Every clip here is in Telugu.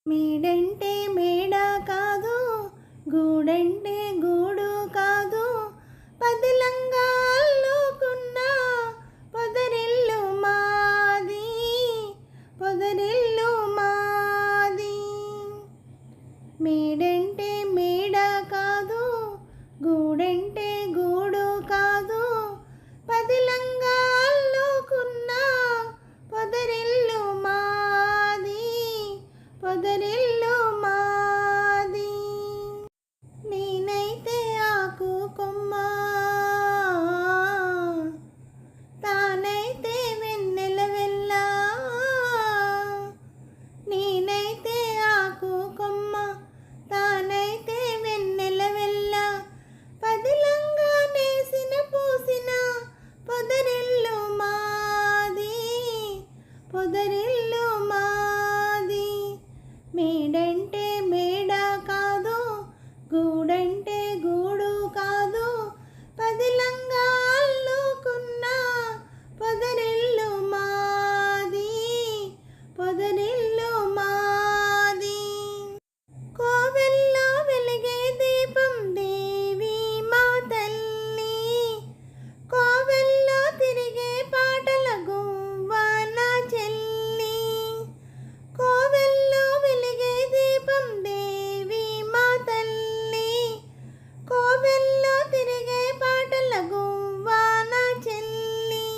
మేడంటే మేడ కాదు, గూడంటే గూడు కాదు, పదిలంగా అల్లుకున్న పొదరిల్లు మాది, పొదరిల్లు మాది. మేడంటే మేడ కాదు, గూడంటే గూడు కాదు, పదిలంగా అల్లుకున్న పొదరిల్లు మాది, పొదరిల్లు మాది. నేనైతే ఆకు కొమ్మ, తానైతే వెన్నెల వెళ్ళ. నేనైతే ఆకు కొమ్మ, తానైతే వెన్నెల వెళ్ళ, పదిలంగా నేసిన పూసిన పొదరిల్లు మాది, పొదరిల్లు మాది. మేడంటే మేడ కాదు, గూడంటే గూడు కాదు, పదిలంగా అల్లుకున్న పొదరిల్లు మాది, పొదరిల్లు మాది. కోవెల్లో వెలిగే దీపం దేవి మా తల్లి, కోవెల్లో తిరిగే పాటల గువ్వ నా చెల్లి. కోవెల్లో వెలిగే దీపం దేవి మా తల్లి, కోవెల్లో తిరిగే పాటల గువ్వ నా చెల్లి.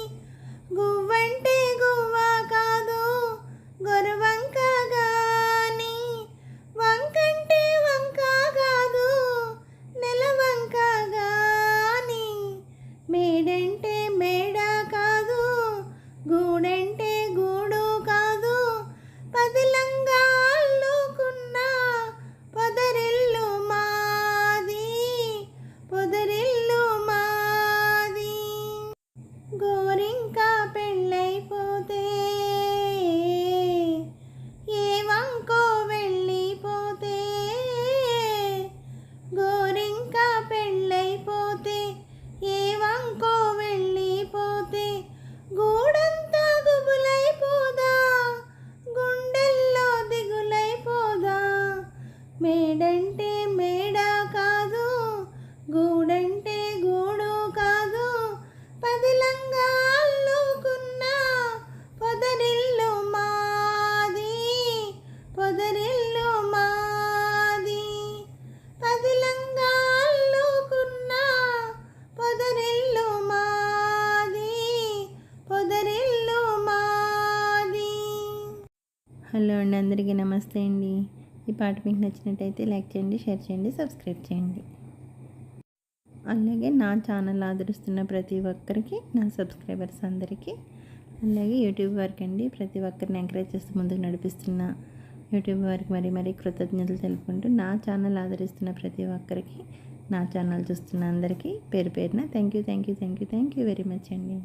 గువ్వంటే గువ్వ కాదు, గొరవంక గాని, వంకంటే వంక కాదు, నెలవంక గాని. మేడంటే మేడ కాదు, గూడంటే గూడు కాదు, పదిలంగా అల్లుకున్న పొదరిల్లు మాది, పొదరిల్లు మాది. గోరింక పెళ్ళైపోతే ఏ వంకో వెళ్ళిపోతే, గోరింక పెళ్ళైపోతే ఏ వంకో వెళ్ళిపోతే, గూడంతా గుబులైపోదా, గుండెల్లో దిగులైపోదా. మేడంటే మేడ కాదు, గూడంటే గూడు కాదు, పదిలంగా అల్లుకున్న పొదరిల్లు మాది, పొదరిల్లు మాది. పదిలంగా అల్లుకున్న పొదరిల్లు మాది, పొదరిల్లు మాది. హలో అండి, అందరికీ నమస్తే అండి. ఈ పాట మీకు నచ్చినట్టయితే లైక్ చేయండి, షేర్ చేయండి, సబ్స్క్రైబ్ చేయండి. అలాగే నా ఛానల్ ఆదరిస్తున్న ప్రతి ఒక్కరికి, నా సబ్స్క్రైబర్స్ అందరికీ, అలాగే యూట్యూబ్ వారికి అండి, ప్రతి ఒక్కరిని ఎంకరేజ్ చేస్తూ ముందుకు నడిపిస్తున్న యూట్యూబ్ వారికి మరీ కృతజ్ఞతలు తెలుపుకుంటూ, నా ఛానల్ ఆదరిస్తున్న ప్రతి ఒక్కరికి, నా ఛానల్ చూస్తున్న అందరికీ పేరు పేరున థ్యాంక్ యూ వెరీ మచ్ అండి.